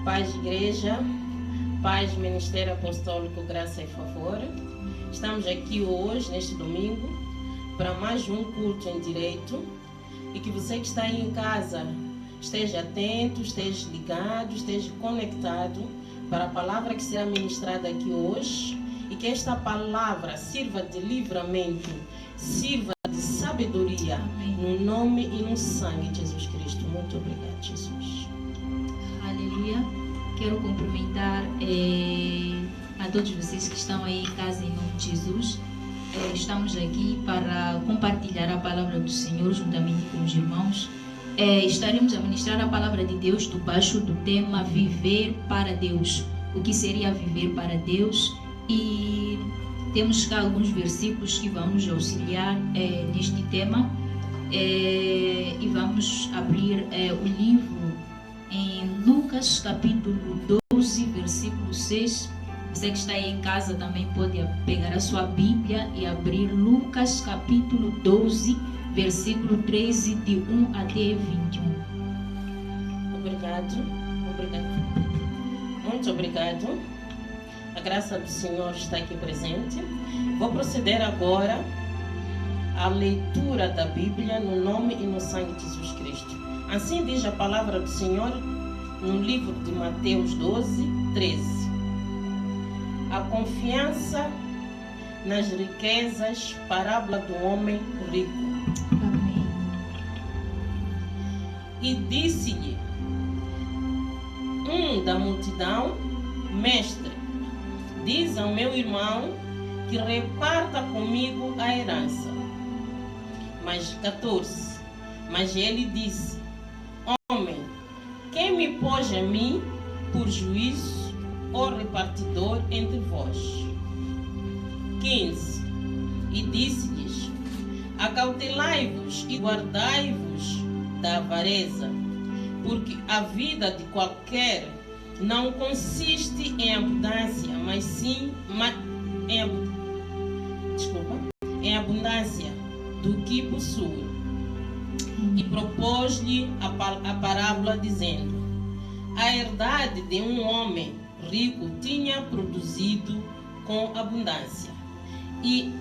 Paz Igreja, Paz Ministério Apostólico Graça e Favor. Estamos aqui hoje, neste domingo, para mais um culto em direito. E que você que está aí em casa esteja atento, esteja ligado, esteja conectado para a palavra que será ministrada aqui hoje. E que esta palavra sirva de livramento, sirva de sabedoria. Amém. No nome e no sangue de Jesus Cristo. Muito obrigado, Jesus. Aleluia. Quero cumprimentar a todos vocês que estão aí em casa em nome de Jesus. Estamos aqui para compartilhar a palavra do Senhor juntamente com os irmãos. Estaremos a ministrar a palavra de Deus debaixo do tema Viver para Deus. O que seria viver para Deus? E temos cá alguns versículos que vão nos auxiliar neste tema. E vamos abrir o livro em Lucas capítulo 12, versículo 6. Você que está aí em casa também pode pegar a sua Bíblia e abrir Lucas capítulo 12, versículo 13, de 1 até 21. Obrigado. Muito obrigado. A graça do Senhor está aqui presente. Vou proceder agora à leitura da Bíblia no nome e no sangue de Jesus Cristo. Assim diz a palavra do Senhor no livro de Mateus 12, 13. A confiança nas riquezas, parábola do homem rico. Amém. E disse-lhe um da multidão: Mestre, diz ao meu irmão que reparta comigo a herança. Mas 14. Mas ele disse: Homem, quem me pôs a mim por juízo ou repartidor entre vós? 15. E disse-lhes: Acautelai-vos e guardai-vos da avareza, porque a vida de qualquer não consiste em abundância, mas sim em abundância do que possui. E propôs-lhe a parábola dizendo: A herdade de um homem rico tinha produzido com abundância, e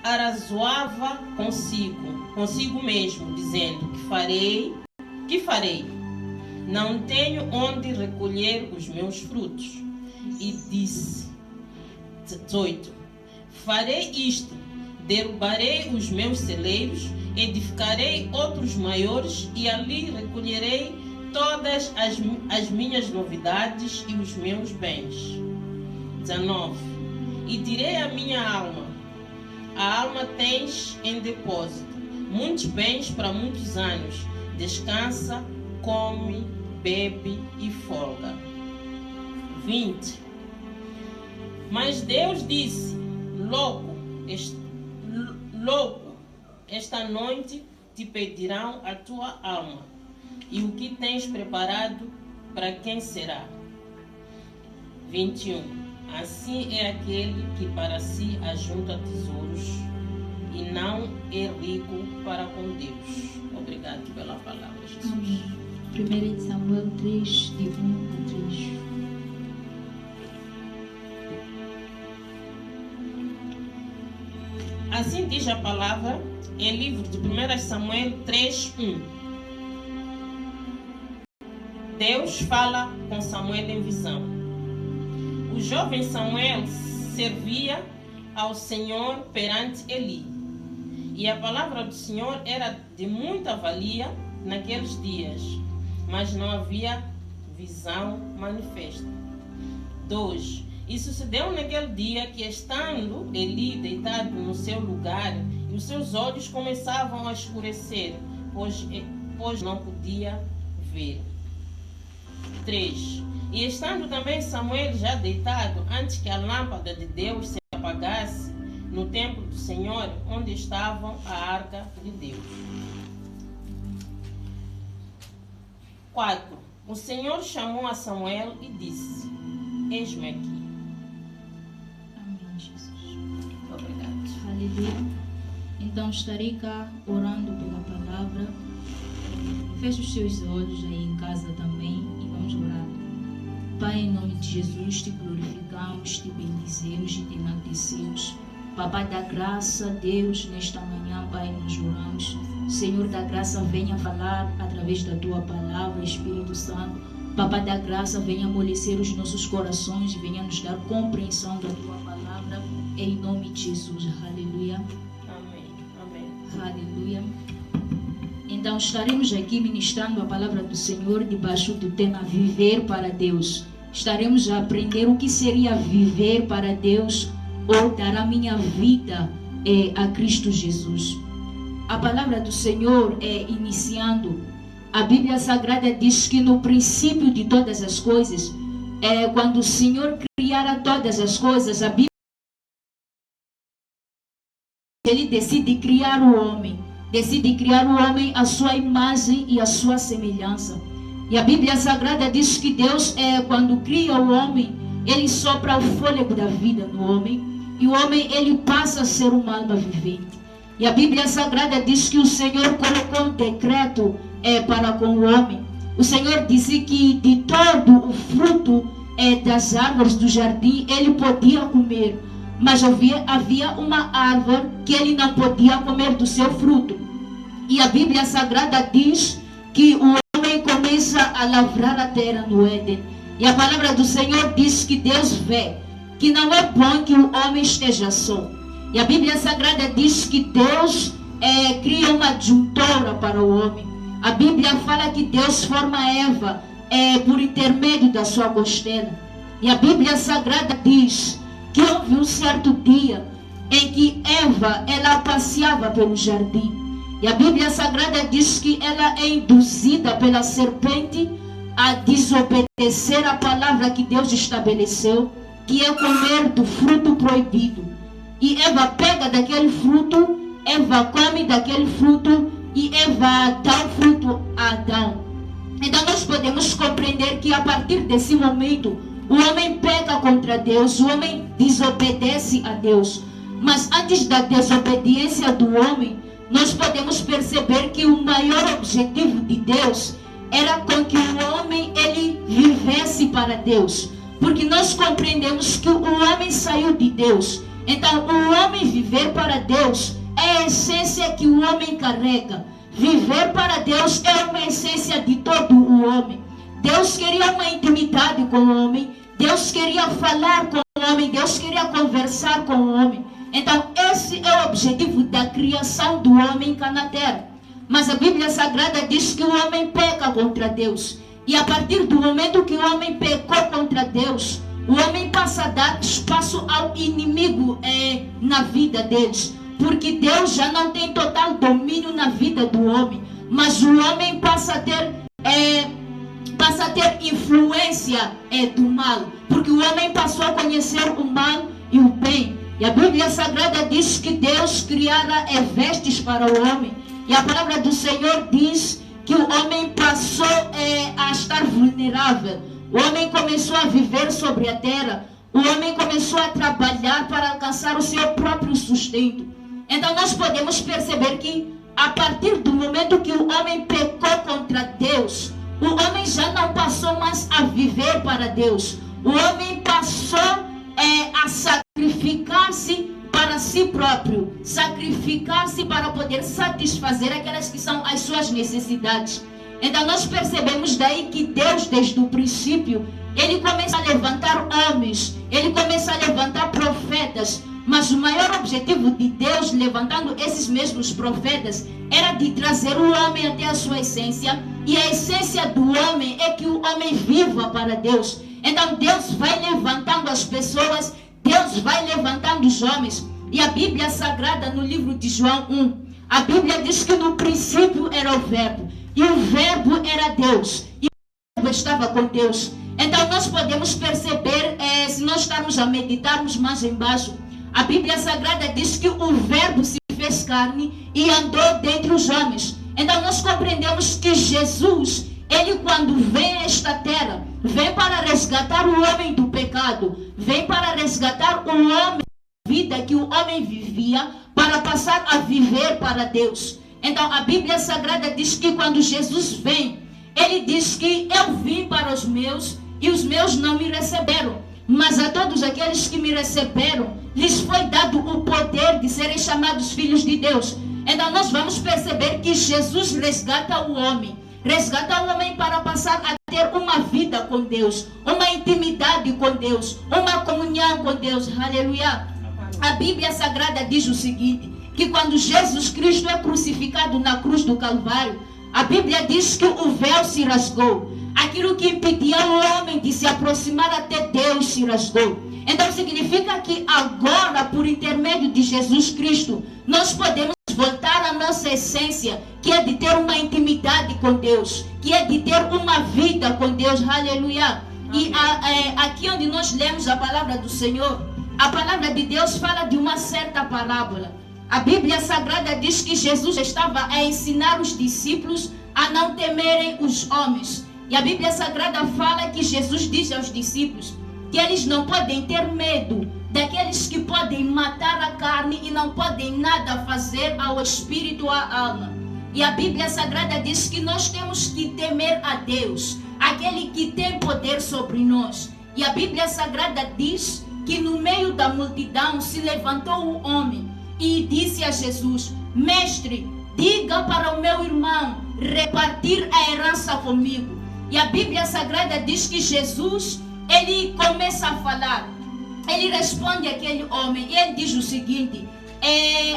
arrazoava consigo mesmo, dizendo: Que farei? Não tenho onde recolher os meus frutos. E disse: 18. Farei isto: derrubarei os meus celeiros, edificarei outros maiores, e ali recolherei todas as minhas novidades e os meus bens. 19. E direi à minha alma: A alma tens em depósito muitos bens para muitos anos. Descansa, come, bebe e folga. 20. Mas Deus disse: Louco, esta noite te pedirão a tua alma, e o que tens preparado, para quem será? 21. Assim é aquele que para si ajunta tesouros e não é rico para com Deus. Obrigado pela palavra, Jesus. Amém. 1 Samuel 3, de 1 a 3. Assim diz a palavra em livro de 1 Samuel 3, 1. Deus fala com Samuel em visão. O jovem Samuel servia ao Senhor perante Eli. E a palavra do Senhor era de muita valia naqueles dias, mas não havia visão manifesta. 2. E sucedeu naquele dia que, estando Eli deitado no seu lugar, e os seus olhos começavam a escurecer, pois não podia ver. 3. E estando também Samuel já deitado, antes que a lâmpada de Deus se apagasse, no templo do Senhor, onde estava a arca de Deus. 4. O Senhor chamou a Samuel e disse: Eis-me aqui. Amém, Jesus. Obrigado. Aleluia. Então estarei cá orando pela palavra. Feche os seus olhos aí em casa também e vamos orar. Pai, em nome de Jesus, te glorificamos, te bendizemos e te enaltecemos. Papai da graça, Deus, nesta manhã, Pai, nós oramos. Senhor da graça, venha falar através da tua palavra, Espírito Santo. Papai da graça, venha amolecer os nossos corações, venha nos dar compreensão da tua palavra, em nome de Jesus. Aleluia. Amém. Amém. Aleluia. Então estaremos aqui ministrando a palavra do Senhor debaixo do tema Viver para Deus. Estaremos a aprender o que seria viver para Deus ou dar a minha vida a Cristo Jesus. A palavra do Senhor iniciando, a Bíblia Sagrada diz que no princípio de todas as coisas, quando o Senhor criara todas as coisas, a Bíblia ele decide criar o homem. Decide criar o homem à sua imagem e à sua semelhança. E a Bíblia Sagrada diz que Deus, quando cria o homem, ele sopra o fôlego da vida no homem. E o homem, ele passa a ser uma alma vivente. E a Bíblia Sagrada diz que o Senhor colocou um decreto para com o homem. O Senhor disse que de todo o fruto das árvores do jardim, ele podia comer. Mas havia uma árvore que ele não podia comer do seu fruto. E a Bíblia Sagrada diz que o homem começa a lavrar a terra no Éden. E a palavra do Senhor diz que Deus vê que não é bom que o homem esteja só. E a Bíblia Sagrada diz que Deus cria uma adjuntora para o homem. A Bíblia fala que Deus forma Eva por intermédio da sua costela. E a Bíblia Sagrada diz que houve um certo dia em que Eva, ela passeava pelo jardim. E a Bíblia Sagrada diz que ela é induzida pela serpente a desobedecer a palavra que Deus estabeleceu, que é comer do fruto proibido. E Eva pega daquele fruto, Eva come daquele fruto e Eva dá o fruto a Adão. Então nós podemos compreender que a partir desse momento, o homem peca contra Deus, o homem desobedece a Deus. Mas antes da desobediência do homem, nós podemos perceber que o maior objetivo de Deus era com que o homem ele vivesse para Deus. Porque nós compreendemos que o homem saiu de Deus. Então o homem viver para Deus é a essência que o homem carrega. Viver para Deus é uma essência de todo o homem. Deus queria uma intimidade com o homem. Deus queria falar com o homem. Deus queria conversar com o homem. Então esse é o objetivo da criação do homem cá na terra. Mas a Bíblia Sagrada diz que o homem peca contra Deus. E a partir do momento que o homem pecou contra Deus, o homem passa a dar espaço ao inimigo na vida deles. Porque Deus já não tem total domínio na vida do homem. Mas o homem passa a ter influência do mal. Porque o homem passou a conhecer o mal e o bem. E a Bíblia Sagrada diz que Deus criara vestes para o homem. E a palavra do Senhor diz que o homem passou a estar vulnerável. O homem começou a viver sobre a terra. O homem começou a trabalhar para alcançar o seu próprio sustento. Então nós podemos perceber que a partir do momento que o homem pecou contra Deus, o homem já não passou mais a viver para Deus. O homem passou a sacrificar-se para si próprio, sacrificar-se para poder satisfazer aquelas que são as suas necessidades. Então nós percebemos daí que Deus, desde o princípio, ele começa a levantar homens, ele começa a levantar profetas. Mas o maior objetivo de Deus, levantando esses mesmos profetas, era de trazer o homem até a sua essência. E a essência do homem é que o homem viva para Deus. Então Deus vai levantando as pessoas, Deus vai levantando os homens. E a Bíblia Sagrada, no livro de João 1, a Bíblia diz que no princípio era o verbo. E o verbo era Deus. E o verbo estava com Deus. Então nós podemos perceber, se nós estamos a meditarmos mais embaixo, a Bíblia Sagrada diz que o verbo se fez carne e andou dentre os homens. Então nós compreendemos que Jesus, ele quando vem a esta terra, vem para resgatar o homem do pecado, vem para resgatar o homem da vida que o homem vivia, para passar a viver para Deus. Então a Bíblia Sagrada diz que quando Jesus vem, ele diz que eu vim para os meus e os meus não me receberam. Mas a todos aqueles que me receberam, lhes foi dado o poder de serem chamados filhos de Deus. Então nós vamos perceber que Jesus resgata o homem. Resgata o homem para passar a ter uma vida com Deus, uma intimidade com Deus, uma comunhão com Deus. Aleluia. A Bíblia Sagrada diz o seguinte, que quando Jesus Cristo é crucificado na cruz do Calvário, a Bíblia diz que o véu se rasgou. Aquilo que impedia o homem de se aproximar até Deus se rasgou. Então significa que agora, por intermédio de Jesus Cristo, nós podemos voltar à nossa essência, que é de ter uma intimidade com Deus, que é de ter uma vida com Deus. Aleluia. E aqui onde nós lemos a palavra do Senhor, a palavra de Deus fala de uma certa parábola. A Bíblia Sagrada diz que Jesus estava a ensinar os discípulos a não temerem os homens. E a Bíblia Sagrada fala que Jesus diz aos discípulos que eles não podem ter medo daqueles que podem matar a carne e não podem nada fazer ao espírito, à alma. E a Bíblia Sagrada diz que nós temos que temer a Deus, aquele que tem poder sobre nós. E a Bíblia Sagrada diz que no meio da multidão se levantou o homem e disse a Jesus: Mestre, diga para o meu irmão repartir a herança comigo. E a Bíblia Sagrada diz que Jesus, ele começa a falar. Ele responde àquele homem e ele diz o seguinte: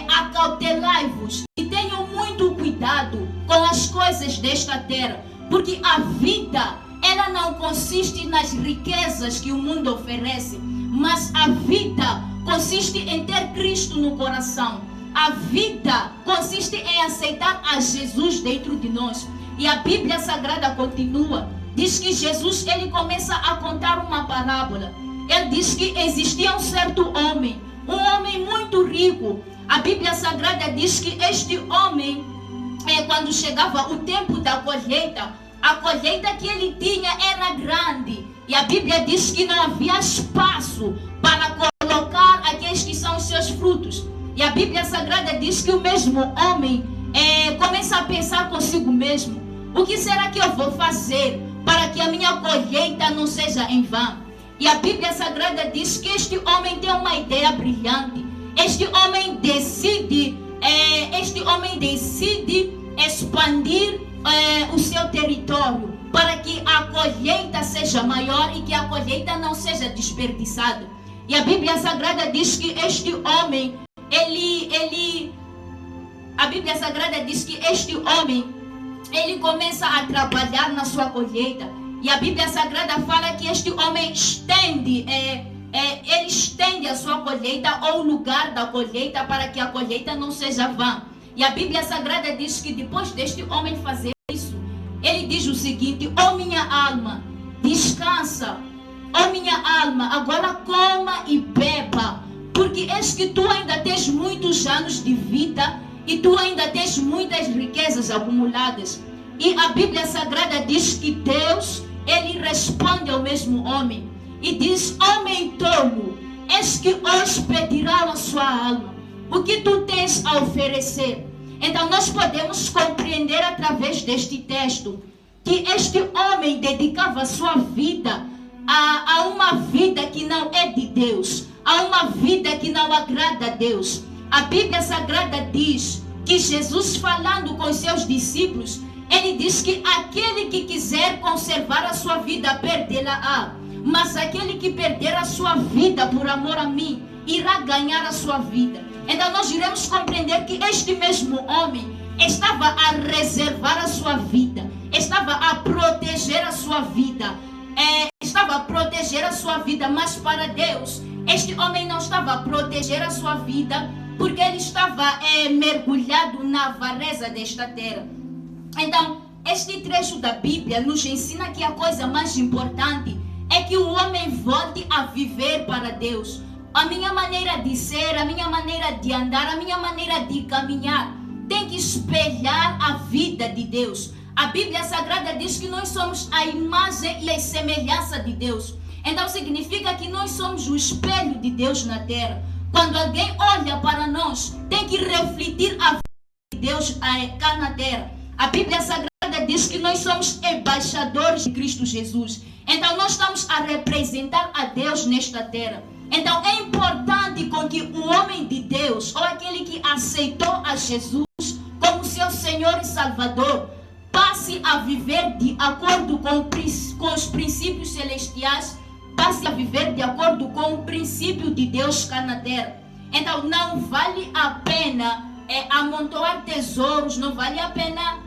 acautelai-vos e tenham muito cuidado com as coisas desta terra, porque a vida, ela não consiste nas riquezas que o mundo oferece, mas a vida consiste em ter Cristo no coração. A vida consiste em aceitar a Jesus dentro de nós. E a Bíblia Sagrada continua, diz que Jesus, ele começa a contar uma parábola. Ele diz que existia um certo homem, um homem muito rico. A Bíblia Sagrada diz que este homem, quando chegava o tempo da colheita, a colheita que ele tinha era grande. E a Bíblia diz que não havia espaço para colocar aqueles que são os seus frutos. E a Bíblia Sagrada diz que o mesmo homem começa a pensar consigo mesmo: o que será que eu vou fazer para que a minha colheita não seja em vão? E a Bíblia Sagrada diz que este homem tem uma ideia brilhante. Este homem decide expandir o seu território para que a colheita seja maior e que a colheita não seja desperdiçada. E a Bíblia Sagrada diz que este homem, a Bíblia Sagrada diz que este homem, ele começa a trabalhar na sua colheita. E a Bíblia Sagrada fala que este homem estende a sua colheita ou o lugar da colheita para que a colheita não seja vã. E a Bíblia Sagrada diz que depois deste homem fazer isso, ele diz o seguinte: ó minha alma, descansa. Ó minha alma, agora coma e beba, porque eis que tu ainda tens muitos anos de vida e tu ainda tens muitas riquezas acumuladas. E a Bíblia Sagrada diz que Deus, ele responde ao mesmo homem e diz: homem tolo, eis que hoje pedirá a sua alma o que tu tens a oferecer. Então nós podemos compreender através deste texto que este homem dedicava a sua vida a uma vida que não é de Deus, a uma vida que não agrada a Deus. A Bíblia Sagrada diz que Jesus, falando com os seus discípulos, ele diz que aquele que quiser conservar a sua vida, perdê-la-á. Mas aquele que perder a sua vida por amor a mim, irá ganhar a sua vida. Então nós iremos compreender que este mesmo homem estava a reservar a sua vida, estava a proteger a sua vida, estava a proteger a sua vida, mas para Deus, este homem não estava a proteger a sua vida, porque ele estava mergulhado na avareza desta terra. Então, este trecho da Bíblia nos ensina que a coisa mais importante é que o homem volte a viver para Deus. A minha maneira de ser, a minha maneira de andar, a minha maneira de caminhar tem que espelhar a vida de Deus. A Bíblia Sagrada diz que nós somos a imagem e a semelhança de Deus. Então significa que nós somos o espelho de Deus na terra. Quando alguém olha para nós, tem que refletir a vida de Deus cá na terra. A Bíblia Sagrada Sagrada diz que nós somos embaixadores de Cristo Jesus. Então nós estamos a representar a Deus nesta terra. Então é importante com que o homem de Deus, ou aquele que aceitou a Jesus como seu Senhor e Salvador, passe a viver de acordo com os princípios celestiais, passe a viver de acordo com o princípio de Deus cá na terra. Então não vale a pena amontoar tesouros, não vale a pena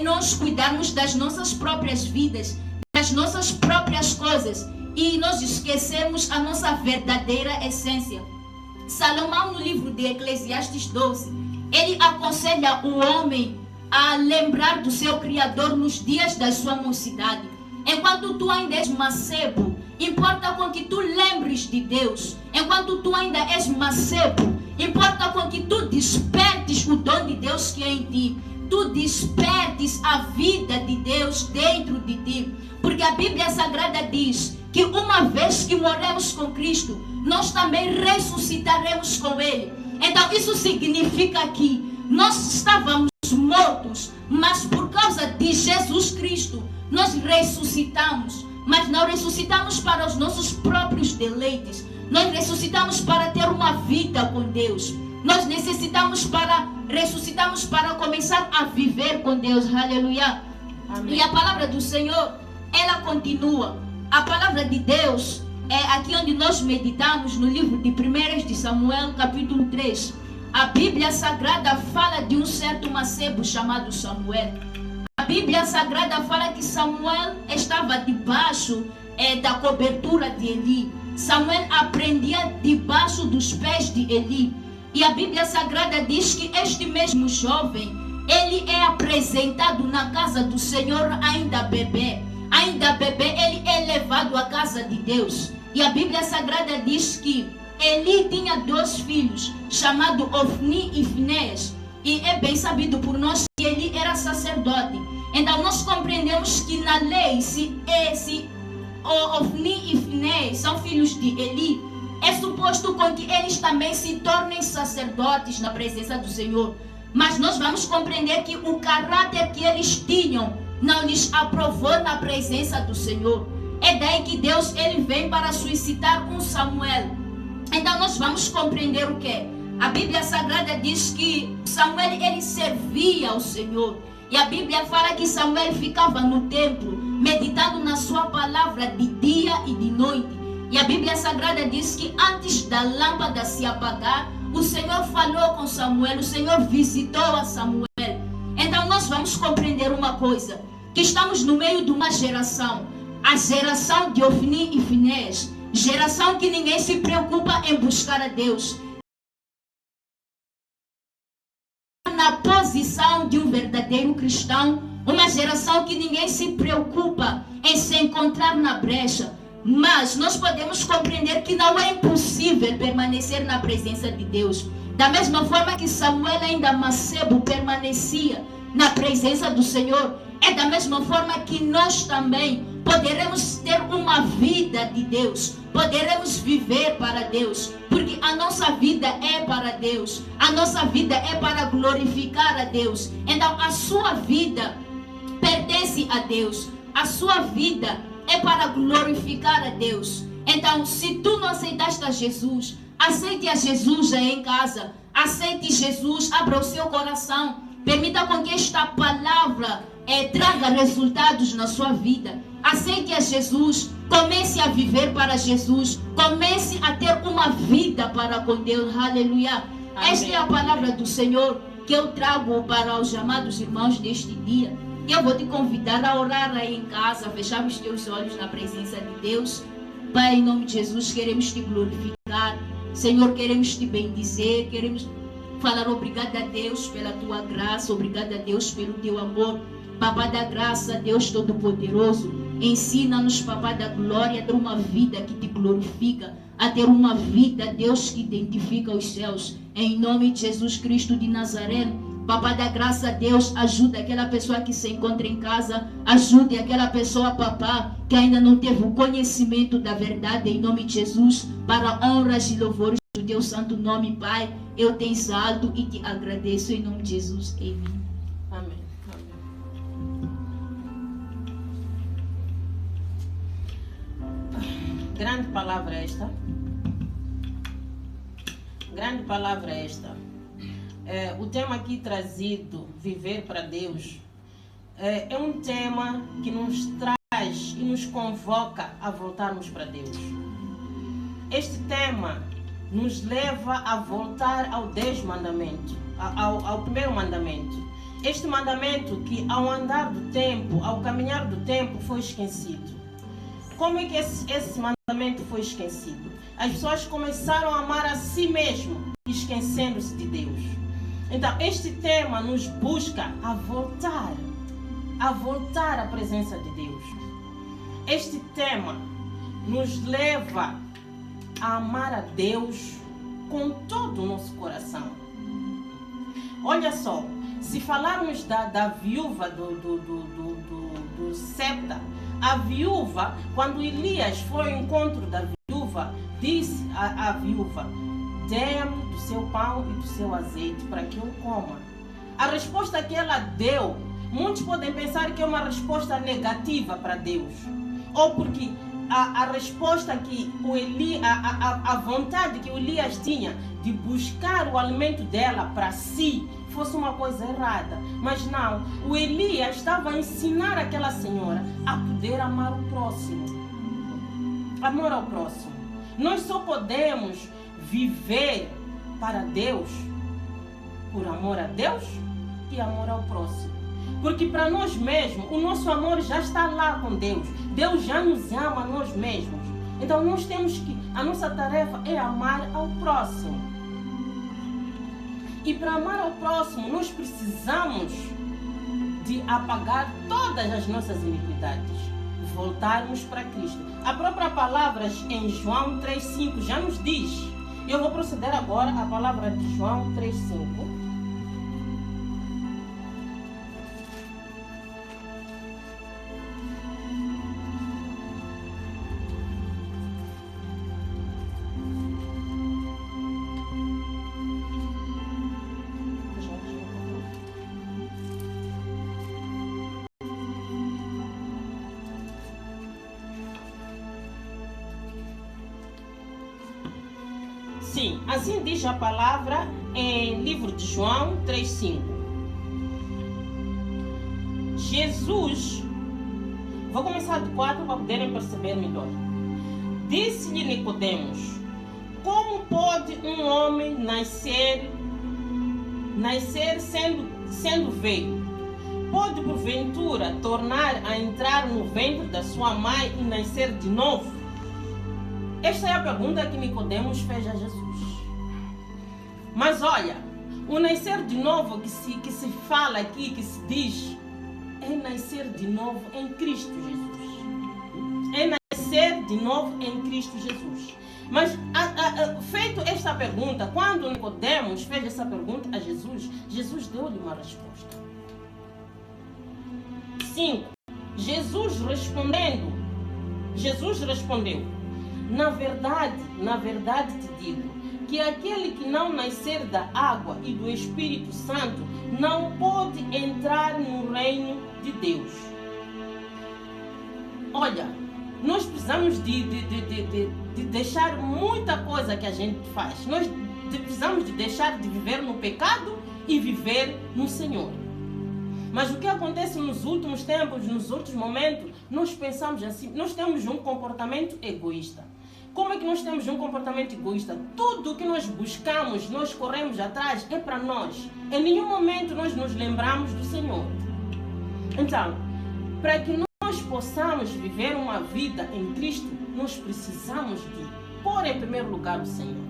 nós cuidarmos das nossas próprias vidas, das nossas próprias coisas, e nós esquecemos a nossa verdadeira essência. Salomão, no livro de Eclesiastes 12, ele aconselha o homem a lembrar do seu Criador nos dias da sua mocidade. Enquanto tu ainda és mancebo, importa com que tu lembres de Deus. Enquanto tu ainda és mancebo, importa com que tu despertes o dom de Deus que é em ti. Tu despertes a vida de Deus dentro de ti. Porque a Bíblia Sagrada diz que uma vez que morremos com Cristo, nós também ressuscitaremos com Ele. Então isso significa que nós estávamos mortos, mas por causa de Jesus Cristo, nós ressuscitamos. Mas não ressuscitamos para os nossos próprios deleites. Nós ressuscitamos para ter uma vida com Deus. Nós ressuscitamos para começar a viver com Deus. Aleluia. Amém. E a palavra do Senhor, ela continua. A palavra de Deus é aqui onde nós meditamos no livro de 1 de Samuel, capítulo 3. A Bíblia Sagrada fala de um certo mancebo chamado Samuel. A Bíblia Sagrada fala que Samuel estava debaixo da cobertura de Eli. Samuel aprendia debaixo dos pés de Eli. E a Bíblia Sagrada diz que este mesmo jovem, ele é apresentado na casa do Senhor ainda bebê. Ainda bebê, ele é levado à casa de Deus. E a Bíblia Sagrada diz que Eli tinha 2 filhos, chamados Ofni e Finéias. E é bem sabido por nós que Eli era sacerdote. Então nós compreendemos que na lei, se Ofni e Finéias são filhos de Eli, é suposto com que eles também se tornem sacerdotes na presença do Senhor. Mas nós vamos compreender que o caráter que eles tinham não lhes aprovou na presença do Senhor. É daí que Deus ele vem para suscitar um Samuel. Então nós vamos compreender o que? A Bíblia Sagrada diz que Samuel ele servia ao Senhor. E a Bíblia fala que Samuel ficava no templo, meditando na sua palavra de dia e de noite. E a Bíblia Sagrada diz que antes da lâmpada se apagar, o Senhor falou com Samuel, o Senhor visitou a Samuel. Então nós vamos compreender uma coisa, que estamos no meio de uma geração, a geração de Ofni e Finéias, geração que ninguém se preocupa em buscar a Deus. Na posição de um verdadeiro cristão, uma geração que ninguém se preocupa em se encontrar na brecha. Mas nós podemos compreender que não é impossível permanecer na presença de Deus. Da mesma forma que Samuel ainda mancebo permanecia na presença do Senhor, é da mesma forma que nós também poderemos ter uma vida de Deus, poderemos viver para Deus, porque a nossa vida é para Deus, a nossa vida é para glorificar a Deus. Então a sua vida pertence a Deus, a sua vida é para glorificar a Deus. Então se tu não aceitaste a Jesus, aceite a Jesus aí em casa, aceite Jesus, abra o seu coração, permita com que esta palavra traga resultados na sua vida. Aceite a Jesus, comece a viver para Jesus, comece a ter uma vida para com Deus. Aleluia. Amém. Esta é a palavra do Senhor que eu trago para os amados irmãos deste dia. Eu vou te convidar a orar aí em casa, fechar os teus olhos na presença de Deus. Pai, em nome de Jesus, queremos te glorificar. Senhor, queremos te bendizer, queremos falar obrigado a Deus pela tua graça, obrigado a Deus pelo teu amor. Papai da graça, Deus Todo-Poderoso, ensina-nos, Papai da glória, a ter uma vida que te glorifica, a ter uma vida, Deus, que identifica os céus. Em nome de Jesus Cristo de Nazaré, Papai da graça, Deus, ajuda aquela pessoa que se encontra em casa, ajude aquela pessoa, Papá, que ainda não teve o conhecimento da verdade, em nome de Jesus, para honras e louvores do teu santo nome, Pai. Eu te exalto e te agradeço, em nome de Jesus. Amém. Amém. Amém. Grande palavra esta. Grande palavra esta. O tema aqui trazido, viver para Deus, é um tema que nos traz e nos convoca a voltarmos para Deus. Este tema nos leva a voltar ao 10 mandamento, ao primeiro mandamento. Este mandamento que ao andar do tempo, ao caminhar do tempo, foi esquecido. Como é que esse mandamento foi esquecido? As pessoas começaram a amar a si mesmo, esquecendo-se de Deus. Então, este tema nos busca a voltar à presença de Deus. Este tema nos leva a amar a Deus com todo o nosso coração. Olha só, se falarmos da viúva do Septa, a viúva, quando Elias foi ao encontro da viúva, disse à viúva: dê-me do seu pão e do seu azeite para que eu coma. A resposta que ela deu, muitos podem pensar que é uma resposta negativa para Deus, ou porque a resposta que a vontade que o Elias tinha de buscar o alimento dela para si fosse uma coisa errada. Mas não, o Elias estava a ensinar aquela senhora a poder amar o próximo. Amor ao próximo. Nós só podemos viver para Deus por amor a Deus e amor ao próximo. Porque para nós mesmos, o nosso amor já está lá com Deus. Deus já nos ama a nós mesmos. Então nós temos que, a nossa tarefa é amar ao próximo. E para amar ao próximo, nós precisamos de apagar todas as nossas iniquidades. Voltarmos para Cristo. A própria palavra em João 3,5 já nos diz. Eu vou proceder agora à palavra de João 3,5. Sim, assim diz a palavra em livro de João 3,5. Jesus, vou começar de 4 para poderem perceber melhor. Disse-lhe Nicodemos: como pode um homem nascer sendo velho? Pode porventura tornar a entrar no ventre da sua mãe e nascer de novo? Esta é a pergunta que Nicodemos fez a Jesus. Mas olha, o nascer de novo que se fala aqui, que se diz, é nascer de novo em Cristo Jesus. É nascer de novo em Cristo Jesus. Mas feito esta pergunta, quando Nicodemos fez essa pergunta a Jesus, Jesus deu-lhe uma resposta. 5. Jesus respondeu: na verdade te digo, que aquele que não nascer da água e do Espírito Santo não pode entrar no reino de Deus. Olha, nós precisamos de deixar muita coisa que a gente faz. Nós precisamos de deixar de viver no pecado e viver no Senhor. Mas o que acontece nos últimos tempos, nos últimos momentos, nós pensamos assim, nós temos um comportamento egoísta. Como é que nós temos um comportamento egoísta? Tudo que nós buscamos, nós corremos atrás, é para nós. Em nenhum momento nós nos lembramos do Senhor. Então, para que nós possamos viver uma vida em Cristo, nós precisamos de pôr em primeiro lugar o Senhor.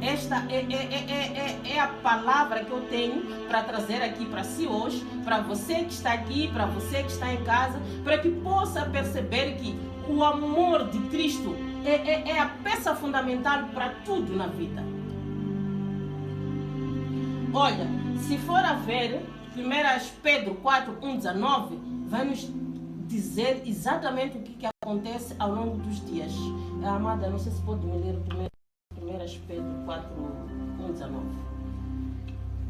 Esta é a palavra que eu tenho para trazer aqui para si hoje, para você que está aqui, para você que está em casa, para que possa perceber que o amor de Cristo é a peça fundamental para tudo na vida. Olha, se for a ver 1 Pedro 4:1-19, vai nos dizer exatamente o que acontece ao longo dos dias. Amada, não sei se pode me ler 1 Pedro 4:1-19.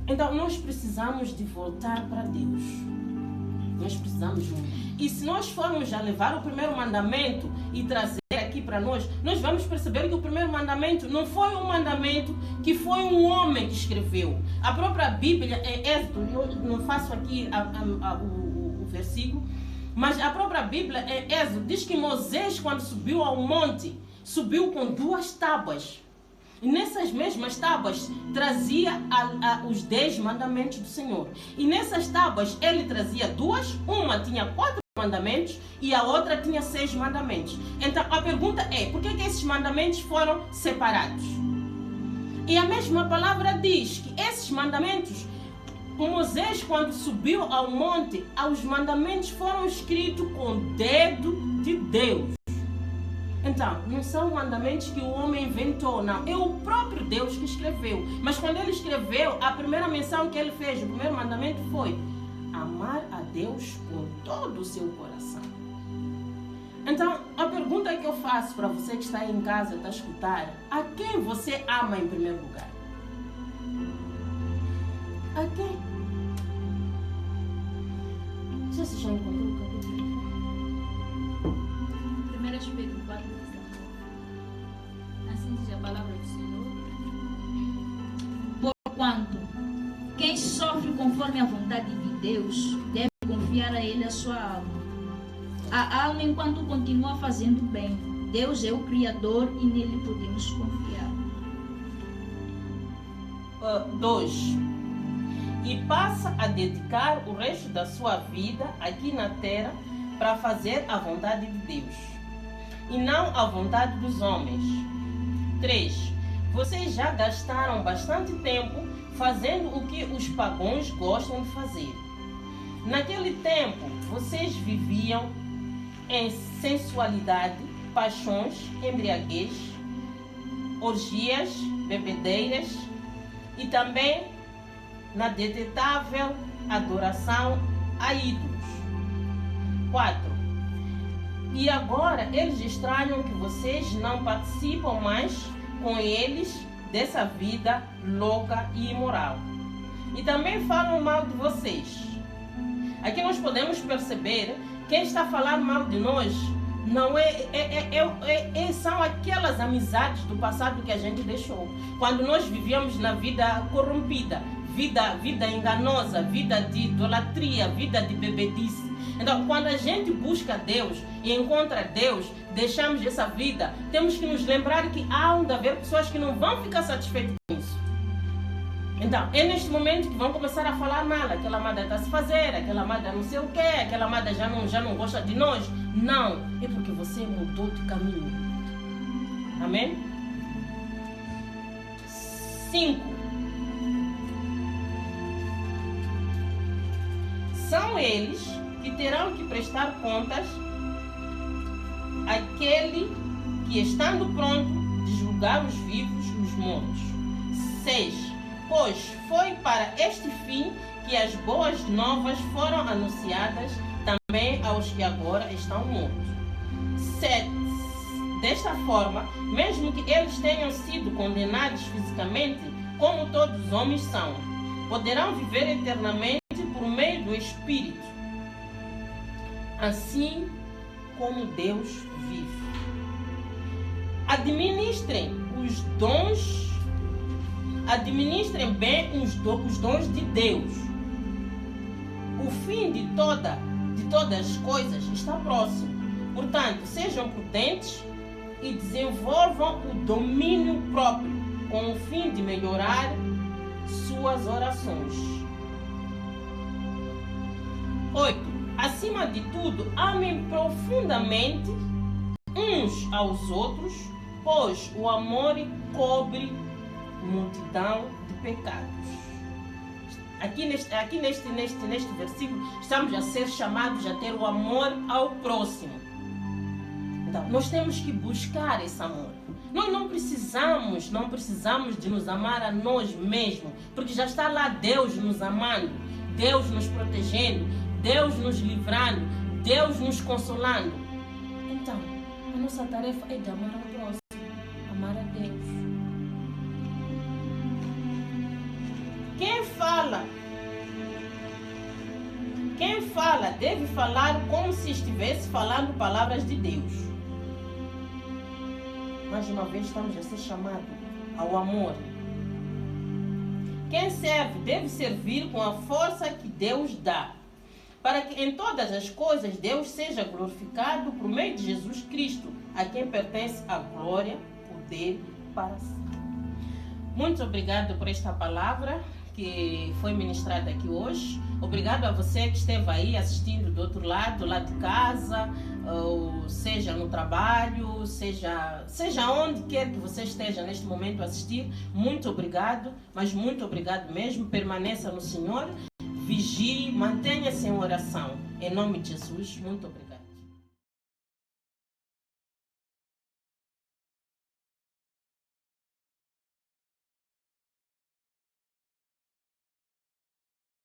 Então, nós precisamos de voltar para Deus. Nós precisamos muito. E se nós formos já levar o primeiro mandamento e trazer aqui para nós vamos perceber que o primeiro mandamento não foi um mandamento que foi um homem que escreveu. A própria Bíblia, em Êxodo, não faço aqui o versículo, mas a própria Bíblia, em Êxodo, diz que Moisés, quando subiu ao monte, subiu com 2 tábuas. E nessas mesmas tábuas trazia os 10 mandamentos do Senhor. E nessas tábuas ele trazia 2, uma tinha 4 mandamentos e a outra tinha 6 mandamentos. Então a pergunta é, por que esses mandamentos foram separados? E a mesma palavra diz que esses mandamentos, Moisés, quando subiu ao monte, os mandamentos foram escritos com o dedo de Deus. Então, não são mandamentos que o homem inventou, não. É o próprio Deus que escreveu. Mas quando ele escreveu, a primeira menção que ele fez, o primeiro mandamento foi amar a Deus com todo o seu coração. Então, a pergunta que eu faço para você que está aí em casa, está a escutar, a quem você ama em primeiro lugar? A quem? Você já encontrou o capítulo? 1 Pedro 4, assim diz a palavra do Senhor. Porquanto, quem sofre conforme a vontade de Deus, deve confiar a Ele a sua alma. A alma enquanto continua fazendo bem. Deus é o Criador e nele podemos confiar. 2. E passa a dedicar o resto da sua vida aqui na terra para fazer a vontade de Deus e não a vontade dos homens. 3. Vocês já gastaram bastante tempo fazendo o que os pagãos gostam de fazer. Naquele tempo, vocês viviam em sensualidade, paixões, embriaguez, orgias, bebedeiras e também na detestável adoração a ídolos. 4. E agora eles estranham que vocês não participam mais com eles dessa vida louca e imoral. E também falam mal de vocês. Aqui nós podemos perceber quem está falando mal de nós não são aquelas amizades do passado que a gente deixou. Quando nós vivíamos na vida corrompida, vida enganosa, vida de idolatria, vida de bebedice. Então, quando a gente busca Deus e encontra Deus, deixamos essa vida, temos que nos lembrar que há de haver pessoas que não vão ficar satisfeitas com isso. Então, é neste momento que vão começar a falar mal, aquela amada está a se fazer, aquela amada não sei o quê, aquela amada já não gosta de nós. Não, é porque você mudou de caminho. Amém? 5. São eles que terão que prestar contas àquele que, estando pronto de julgar os vivos e os mortos. 6. Pois foi para este fim que as boas novas foram anunciadas também aos que agora estão mortos. 7. Desta forma, mesmo que eles tenham sido condenados fisicamente, como todos os homens são, poderão viver eternamente por meio do Espírito, assim como Deus vive. Administrem bem os dons de Deus. O fim de todas as coisas está próximo. Portanto, sejam prudentes e desenvolvam o domínio próprio, com o fim de melhorar suas orações. 8. Acima de tudo, amem profundamente uns aos outros, pois o amor cobre multidão de pecados. Aqui neste versículo, estamos a ser chamados a ter o amor ao próximo. Então, nós temos que buscar esse amor. Nós não precisamos de nos amar a nós mesmos, porque já está lá Deus nos amando, Deus nos protegendo, Deus nos livrando, Deus nos consolando. Então, a nossa tarefa é de amar ao próximo, amar a Deus. Quem fala deve falar como se estivesse falando palavras de Deus. mais uma vez estamos a ser chamados ao amor. Quem serve deve servir com a força que Deus dá, para que em todas as coisas Deus seja glorificado por meio de Jesus Cristo, a quem pertence a glória, poder para sempre. Muito obrigado por esta palavra que foi ministrada aqui hoje. Obrigado a você que esteve aí assistindo do outro lado, lá de casa, ou seja no trabalho, seja onde quer que você esteja neste momento a assistir. Muito obrigado, mas muito obrigado mesmo. Permaneça no Senhor, vigie, mantenha-se em oração. Em nome de Jesus, muito obrigado.